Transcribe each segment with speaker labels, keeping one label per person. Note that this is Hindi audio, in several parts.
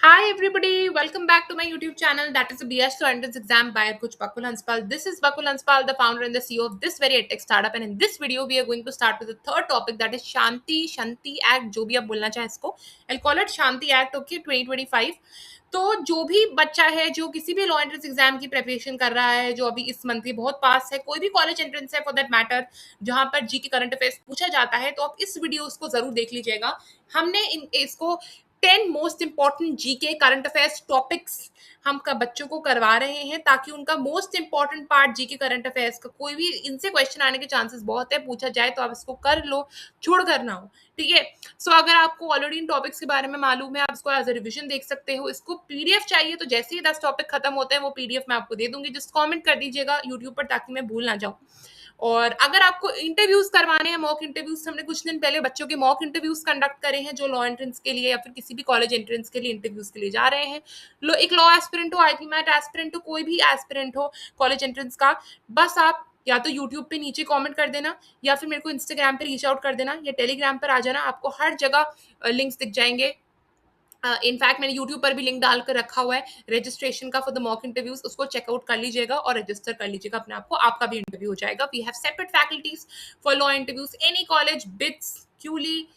Speaker 1: Hi everybody, welcome back to my YouTube channel that is the BS to Entrance Exam by Coach Bakul Hanspal. This is Bakul Hanspal, the founder and the CEO of this very edtech startup, and in this video we are going to start with the third topic, that is Shanti Act, जो भी आप बोलना चाहें इसको. I'll call it Shanti Act, okay, 2025. तो जो भी बच्चा है जो किसी भी लॉ एंट्रेंस एग्जाम की प्रिपरेशन कर रहा है, जो अभी इस मंथ की बहुत पास है, कोई भी कॉलेज एंट्रेंस है फॉर दैट मैटर, जहां पर जी के करंट अफेयर्स पूछा जाता है, तो आप इस वीडियो उसको जरूर देख लीजिएगा. हमने इसको 10 most important GK current affairs topics हम बच्चों को करवा रहे हैं, ताकि उनका most important part GK current affairs का कोई भी इनसे क्वेश्चन आने के चांसेस बहुत है, पूछा जाए तो आप इसको कर लो, छोड़ कर ना हो. ठीक है. सो अगर आपको ऑलरेडी इन टॉपिक्स के बारे में मालूम है, आप इसको एज अ रिविजन देख सकते हो. इसको पीडीएफ चाहिए तो जैसे ही 10 टॉपिक खत्म होते हैं वो पीडीएफ मैं आपको दे दूंगी. जस्ट कमेंट कर दीजिएगा यूट्यूब पर ताकि मैं भूल ना जाऊं. और अगर आपको इंटरव्यूज करवाने हैं, मॉक इंटरव्यूज, हमने कुछ दिन पहले बच्चों के मॉक इंटरव्यूज कंडक्ट करे हैं जो लॉ एंट्रेंस के लिए या फिर किसी भी कॉलेज एंट्रेंस के लिए इंटरव्यूज के लिए जा रहे हैं. एक लॉ एस्पिरेंट हो, आईटी मैट एस्पिरेंट हो, कोई भी एस्पिरेंट हो कॉलेज एंट्रेंस का, बस आप या तो यूट्यूब पे नीचे कमेंट कर देना, या फिर मेरे को इंस्टाग्राम पे रीच आउट कर देना, या टेलीग्राम पर आ जाना. आपको हर जगह लिंक्स दिख जाएंगे. इनफैक्ट मैंने यूट्यूब पर भी लिंक डालकर रखा हुआ है रजिस्ट्रेशन का फॉर द मॉक इंटरव्यूज. उसको चेकआउट कर लीजिएगा और रजिस्टर कर लीजिएगा अपने आप को, आपका भी इंटरव्यू हो जाएगा. We have separate faculties for law interviews, any college, BITS, क्यूली,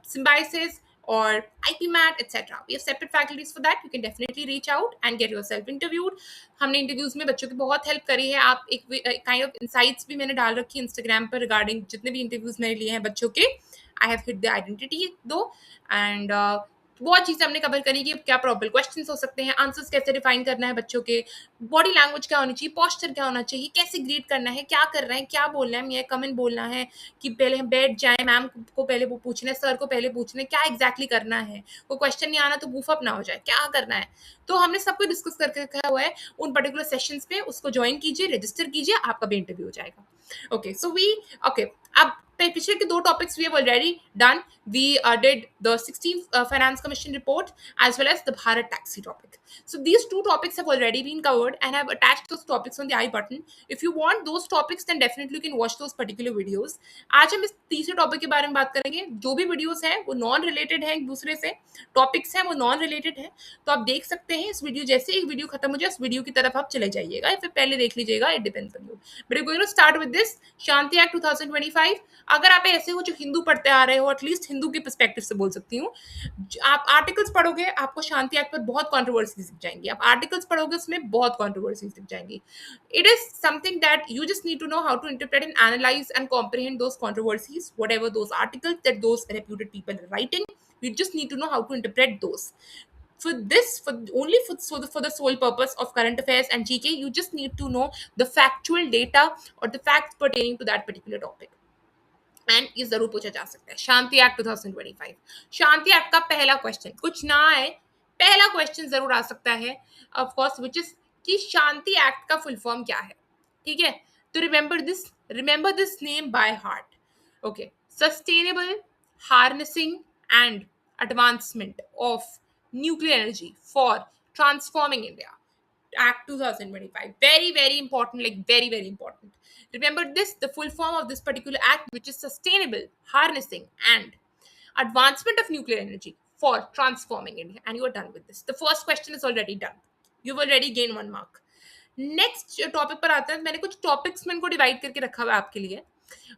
Speaker 1: symbiosis or IP MAT, etc. We have separate faculties for that. You can definitely reach out and get yourself interviewed. हमने इंटरव्यूज में बच्चों की बहुत हेल्प करी है. आप एक काइंड ऑफ इनसाइट्स भी मैंने डाल रखी है इंस्टाग्राम पर रिगार्डिंग जितने भी इंटरव्यूज मैंने लिए हैं बच्चों के. I have hit the identity दो, एंड बहुत चीजें हमने कवर करी कि क्या प्रॉपर क्वेश्चंस हो सकते हैं, आंसर्स कैसे डिफाइन करना है बच्चों के, बॉडी लैंग्वेज क्या होनी चाहिए, पोस्चर क्या होना चाहिए, कैसे ग्रीट करना है, क्या कर रहे हैं, क्या बोलना है, ये कमेंट बोलना है कि पहले हम बैठ जाए, मैम को पहले वो पूछना है, सर को पहले पूछना है, क्या एग्जैक्टली करना है, कोई क्वेश्चन नहीं आना तो बूफ अप ना हो जाए, क्या करना है. तो हमने सब कुछ डिस्कस करके रखा हुआ है उन पर्टिकुलर सेशंस पे. उसको ज्वाइन कीजिए, रजिस्टर कीजिए, आपका भी इंटरव्यू हो जाएगा. ओके, सो वी ओके, अब पिछले के दो topics we have already done. We did the 16th Finance Commission report as well as the Bharat Taxi topic. So these two topics have already been covered, and I have attached those topics on the I button. If you want those topics, then definitely you can watch those particular videos. आज हम इस तीसरे टॉपिक के बारे में बात करेंगे. जो भी वीडियोस हैं वो नॉन रिलेटेड हैं एक दूसरे से, टॉपिक्स हैं वो नॉन रिलेटेड हैं, तो आप देख सकते हैं इस वीडियो. जैसे एक वीडियो खत्म हो जाए, इस वीडियो की तरफ आप चले जाइएगा या फिर पहले देख लीजिएगा, it depends on you. But we going to start with this Shanti act 2025. अगर आप ऐसे हो जो हिंदू पढ़ते आ रहे हो, एटलीस्ट हिंदू के पर्सपेक्टिव से बोल सकती हूँ, आप आर्टिकल्स पढ़ोगे आपको शांति एक्ट पर बहुत कंट्रोवर्सीज दिख जाएंगी. आप आर्टिकल्स पढ़ोगे उसमें बहुत कंट्रोवर्सीज दिख जाएंगी. It is something that you just need to know how to interpret and analyse and comprehend those controversies, whatever those articles that those reputed people are writing. You just need to know how to interpret those. For this, for the sole purpose of current affairs and GK, you just need to know the factual data or the facts pertaining to that particular topic. And ये जरूर पूछा जा सकता है. शांति एक्ट 2025. शांति एक्ट का पहला क्वेश्चन, कुछ ना आए, पहला क्वेश्चन जरूर आ सकता है ऑफ कोर्स, व्हिच इज कि शांति एक्ट का फुल फॉर्म क्या है. ठीक है, तो remember this name by heart. Okay, sustainable harnessing and advancement of nuclear energy for transforming India. Act 2025. Very, very important, like very, very important. Remember this, the full form of this particular act, which is sustainable harnessing and advancement of nuclear energy for transforming India. And you are done with this. The first question is already done. You've already gained 1 mark. Next topic पर आते हैं. मैंने कुछ टॉपिक्स में इनको डिवाइड करके रखा हुआ है आपके लिए.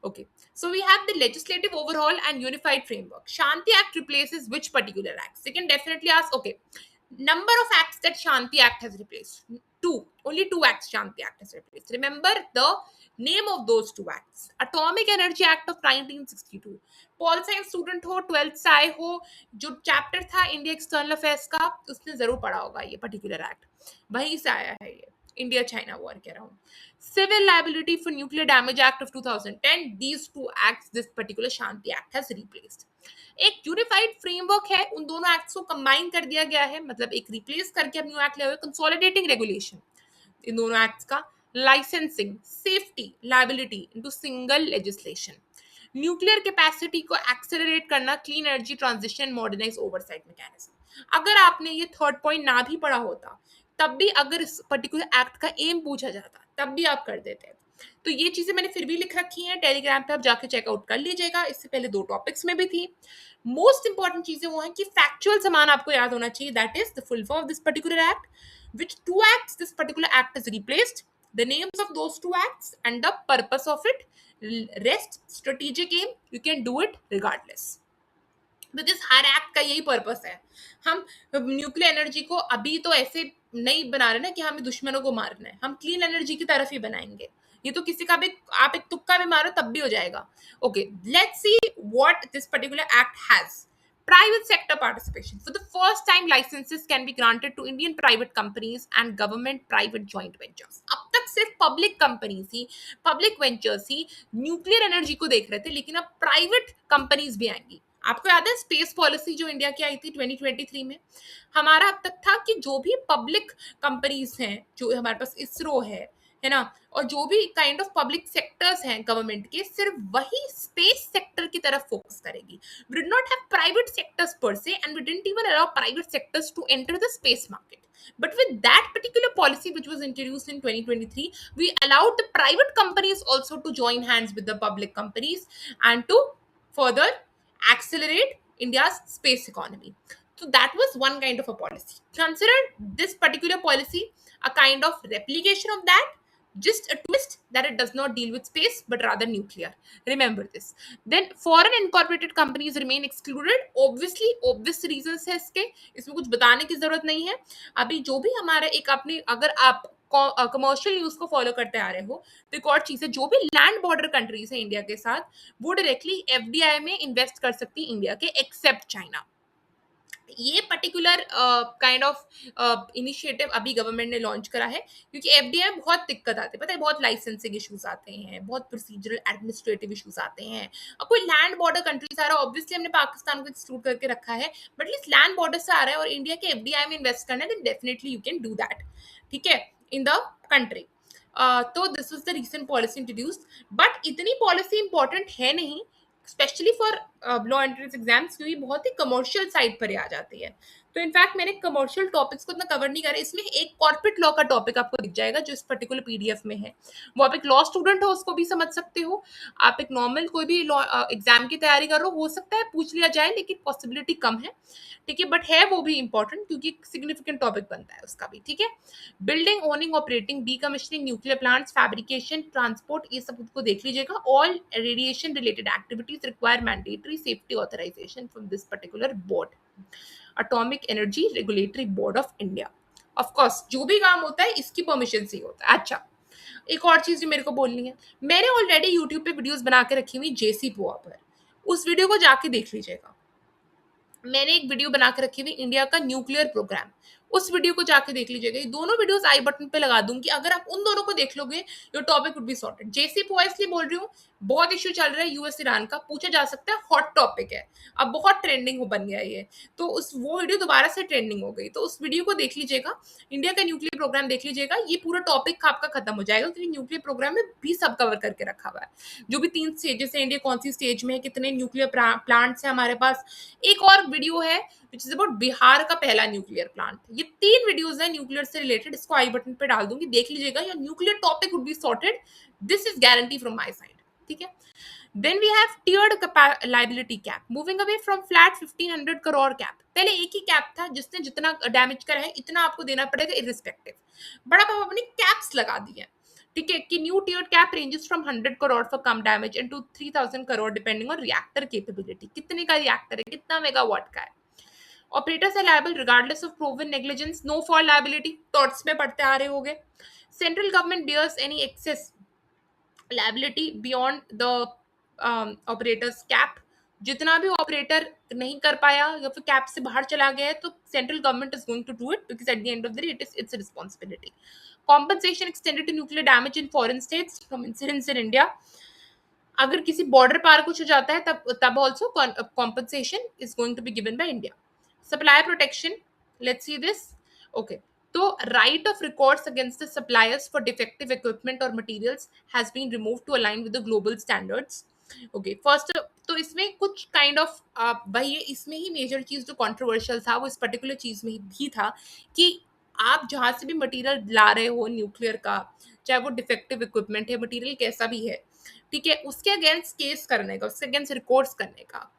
Speaker 1: Okay, so we have the legislative overhaul and unified framework. Shanti Act replaces which particular acts? You can definitely ask, okay, number of acts that Shanti Act has replaced. Only two acts Shanti Act has replaced. Remember the name of those two acts. Atomic Energy Act of 1962. Pol science student हो, 12th से आए हो, जो चैप्टर था इंडिया एक्सटर्नल अफेयर्स का, उसने जरूर पढ़ा होगा ये पर्टिकुलर एक्ट. वहीं से आया है ये, India China war के around. Civil Liability for Nuclear Damage Act of 2010. These two acts this particular Shanti Act has replaced. एक यूनिफाइड फ्रेमवर्क है, उन दोनों एक्ट्स को कंबाइन कर दिया गया है, मतलब एक रिप्लेस करके अब न्यू एक्ट ले हुए. कंसोलिडेटिंग रेगुलेशन इन दोनों एक्ट्स का. Licensing, safety, liability into single legislation. Nuclear capacity को एक्सेलरेट करना, clean energy transition, modernise oversight mechanism. अगर आपने ये थर्ड पॉइंट ना भी पढ़ा होता, तब भी अगर इस पर्टिकुलर एक्ट का एम पूछा जाता, तब भी आप कर देते. तो ये चीजें मैंने फिर भी लिख रखी हैं टेलीग्राम पे, आप जाके चेकआउट कर लीजिएगा। इससे पहले 2 टॉपिक्स में भी थी। मोस्ट इंपॉर्टेंट चीजें वो हैं कि फैक्चुअल सामान आपको याद होना चाहिए, that is the full form of this particular act, which 2 acts this particular act is replaced, the names of those 2 acts and the purpose of it. Rest strategic aim, you can do it regardless, because her act का यही पर्पस है। हम न्यूक्लियर एनर्जी को अभी तो ऐसे नहीं बना रहे ना कि हमें दुश्मनों को मारना है, हम क्लीन एनर्जी की तरफ ही बनाएंगे। ये तो किसी का भी आप एक तुक्का भी मारो तब भी हो जाएगा। Okay, let's see what this particular act has. Private sector participation. For the first time, licenses can be granted to Indian private companies and government-private joint ventures. अब तक सिर्फ पब्लिक कंपनीज ही, पब्लिक वेंचर्स ही न्यूक्लियर एनर्जी को देख रहे थे, लेकिन अब प्राइवेट कंपनीज भी आएंगी। आपको याद है स्पेस पॉलिसी जो इंडिया की आई थी 2023 में, हमारा अब तक था कि जो भी पब्लिक कंपनीज हैं, जो हमारे पास इसरो है ना, और जो भी काइंड ऑफ पब्लिक सेक्टर्स हैं गवर्नमेंट के, सिर्फ वही स्पेस सेक्टर की तरफ फोकस करेगी। We did not have private sectors per se, and we didn't even allow private sectors to enter the space market. But with that particular policy, which was introduced in 2023, we allowed the private companies also to join hands with the public companies and to further accelerate India's space economy. So that was one kind of a policy. Consider this particular policy a kind of replication of that, just a twist that it does not deal with space but rather nuclear. Remember this. Then foreign incorporated companies remain excluded. Obviously, obvious reasons है इसके, इसमें कुछ बताने की जरूरत नहीं है। अभी जो भी हमारा एक अपनी, अगर आप कमर्शियल यूज को फॉलो करते आ रहे हो, तो एक और चीज है, जो भी लैंड बॉर्डर कंट्रीज है इंडिया के साथ, वो डायरेक्टली एफडीआई में इन्वेस्ट कर सकती है इंडिया के, एक्सेप्ट चाइना। ये पर्टिकुलर काइंड ऑफ इनिशिएटिव अभी गवर्नमेंट ने लॉन्च करा है, क्योंकि एफडीआई में बहुत दिक्कत आती है, पता है, बहुत लाइसेंसिंग इश्यूज आते हैं, बहुत प्रोसीजरल एडमिनिस्ट्रेटिव इश्यूज आते हैं। और कोई लैंड बॉर्डर कंट्री से आ रहा है, ऑब्वियसली हमने पाकिस्तान को एक्सक्लूड करके रखा है, बट इस लैंड बॉर्डर से आ रहा है और इंडिया के एफडीआई में इन्वेस्ट करना है, then definitely you can do that, ठीक है, इन द कंट्री। तो this is the recent policy introduced, but इतनी पॉलिसी इंपॉर्टेंट है नहीं, specially for law entrance exams, क्योंकि बहुत ही कमर्शियल साइड पर आ जाती है। तो इनफैक्ट मैंने कमर्शियल टॉपिक्स को इतना कवर नहीं करा, इसमें एक कॉर्पोरेट लॉ का टॉपिक आपको दिख जाएगा जो इस पर्टिकुलर पीडीएफ में है। वो आप एक लॉ स्टूडेंट हो उसको भी समझ सकते हो, आप एक नॉर्मल कोई भी लॉ एग्जाम की तैयारी कर रहे हो सकता है पूछ लिया जाए, लेकिन पॉसिबिलिटी कम है, ठीक है, बट है वो भी इंपॉर्टेंट क्योंकि सिग्निफिकेंट टॉपिक बनता है उसका भी, ठीक है। Building, owning, operating, decommissioning nuclear plants, fabrication, transport, ये सब को देख लीजिएगा। All radiation related activities require mandatory safety authorisation from this particular board, atomic energy regulatory board of India. Of course जो भी काम होता है इसकी परमिशन से ही होता है। अच्छा, एक और चीज जो मेरे को बोलनी है, मैंने ऑलरेडी यूट्यूब पे वीडियोस बना के रखी हुई जेसी पोआ पर, उस वीडियो को जाके देख लीजिएगा। मैंने एक वीडियो बना के रखी हुई इंडिया का न्यूक्लियर प्रोग्राम, उस वीडियो को जाके देख लीजिएगा। ये दोनों वीडियोस आई बटन पे लगा दूंगी, अगर आप उन दोनों को देख लोगे your topic would be sorted. जेसी पोआ इसलिए बोल रही हूँ, बहुत इश्यू चल रहा है यूएस ईरान का, पूछा जा सकता है, हॉट टॉपिक है, अब बहुत ट्रेंडिंग हो बन गया ये, तो उस वो वीडियो दोबारा से ट्रेंडिंग हो गई, तो उस वीडियो को देख लीजिएगा, इंडिया का न्यूक्लियर प्रोग्राम देख लीजिएगा, ये पूरा टॉपिक आपका खत्म हो जाएगा, क्योंकि न्यूक्लियर प्रोग्राम में भी सब कवर करके रखा हुआ है, जो भी 3 स्टेजेस है, इंडिया कौन सी स्टेज में है, कितने न्यूक्लियर प्लांट्स है हमारे पास। एक और वीडियो है विच इज अबाउट बिहार का पहला न्यूक्लियर प्लांट। ये 3 वीडियोस हैं न्यूक्लियर से रिलेटेड, इसको आई बटन पे डाल दूंगी, देख लीजिएगा, या nuclear topic would be sorted, this is guarantee from my side, ठीक है। Then we have tiered liability cap, moving away from flat 1500 crore cap। पहले एक ही कैप था, जिसने जितना डैमेज करा है इतना आपको देना पड़ेगा इरिस्पेक्टिव, बट अब हमने कैप्स लगा दिए, ठीक है, कि new tiered cap ranges from 100 crore for come damage and to 3000 crore depending on reactor capability, कितने का रिएक्टर है, कितना मेगावाट का है। Operators are liable regardless of proven negligence, no fault liability, torts में पढ़ते आ रहे होगे। Central government bears any excess liability beyond the operators cap, जितना भी ऑपरेटर नहीं कर पाया या फिर कैप से बाहर चला गया है, तो central government is going to do it, because at the end of the day it is its responsibility. Compensation extended to nuclear damage in foreign states from incidents in India, अगर किसी बॉर्डर पार कुछ हो जाता है तब also compensation is going to be given by India. Supply protection, let's see this, okay, तो right of recourse against the suppliers for defective equipment और materials has been removed to align with the global standards. Okay, first तो इसमें कुछ काइंड ऑफ भाई, इसमें ही मेजर चीज जो कंट्रोवर्शियल था वो इस पर्टिकुलर चीज में भी था कि आप जहां से भी मटेरियल ला रहे हो न्यूक्लियर का, चाहे वो डिफेक्टिव इक्विपमेंट है, मटेरियल कैसा भी है, ठीक है, उसके अगेंस्ट केस करने का, उसके अगेंस्ट रिकॉर्ड्स करने का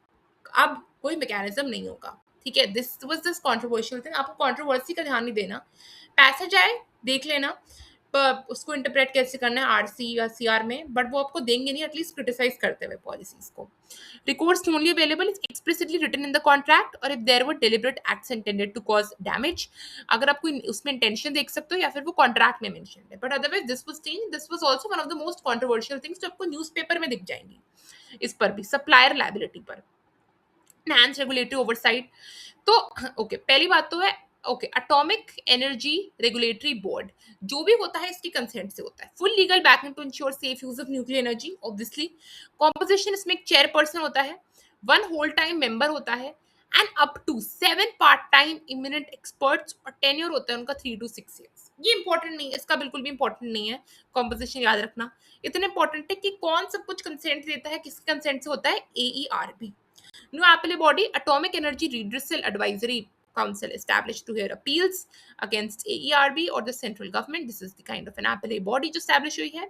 Speaker 1: अब कोई मैकेनिज्म नहीं होगा। ठीक है, this was this controversial thing. आपको कंट्रोवर्सी का ध्यान नहीं देना, पैसेज आए देख लेना, उसको इंटरप्रेट कैसे करना है आरसी या सीआर में, बट वो आपको देंगे नहीं, एटलीस्ट क्रिटिसाइज करते हुए पॉलिसीज को। Recourse only available is explicitly written in the contract or if there were deliberate acts intended to cause damage। अगर आप कोई उसमें इंटेंशन देख सकते हो या फिर वो कॉन्ट्रैक्ट में मेंशन है, but otherwise this was change, this was also one of the most controversial things जो आपको न्यूज़पेपर में दिख जाएंगी। इस पर भी सप्लायर लायबिलिटी पर enhanced regulatory oversight। तो ओके, पहली बात तो है okay, atomic energy regulatory board जो भी होता है इसकी कंसेंट से होता है, full legal backing to ensure safe use of nuclear energy. Obviously composition इसमें एक चेयरपर्सन होता है, वन होल टाइम मेंबर होता है, and up to 7 part time eminent experts, और टेन्योर होता है उनका 3 to 6 years। ये इंपॉर्टेंट नहीं है, इसका बिल्कुल भी इंपॉर्टेंट नहीं है, कॉम्पोजिशन याद रखना। इतना इंपॉर्टेंट है कि कौन सब कुछ कंसेंट देता है, किसके कंसेंट से होता है, AERB। New appellate body, Atomic Energy Redressal Advisory Council, established to hear appeals against AERB or the central government. This is the kind of an appellate body जो established हुई है।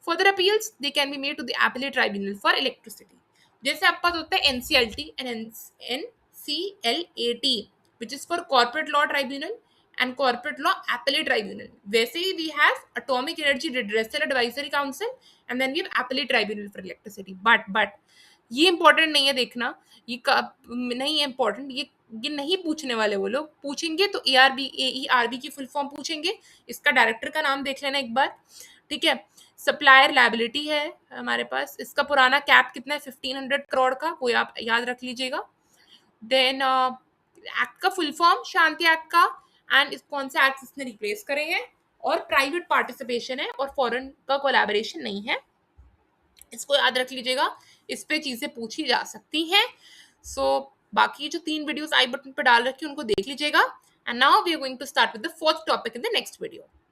Speaker 1: Further appeals they can be made to the appellate tribunal for electricity। जैसे आपके पास होता है NCLT and NCLAT, which is for corporate law tribunal and corporate law appellate tribunal, वैसे ही we have Atomic Energy Redressal Advisory Council and then we have appellate tribunal for electricity। but ये इंपॉर्टेंट नहीं है देखना, ये नहीं है इंपॉर्टेंट, ये नहीं पूछने वाले, वो लोग पूछेंगे तो AERB की फुल फॉर्म पूछेंगे, इसका डायरेक्टर का नाम देख लेना एक बार। ठीक है, सप्लायर लायबिलिटी है हमारे पास, इसका पुराना कैप कितना है, 1500 करोड़ का, कोई आप याद रख लीजिएगा। देन एक्ट का फुल फॉर्म शांति एक्ट का, एंड कौन से एक्ट इसने रिप्लेस करे हैं, और प्राइवेट पार्टिसिपेशन है, और फॉरेन का कोलैबोरेशन नहीं है, इसको याद रख लीजिएगा, इस पे चीजें पूछी जा सकती हैं। सो बाकी जो 3 वीडियोस आई बटन पे डाल रखी है उनको देख लीजिएगा। And now we are going to start with the fourth topic in the next video.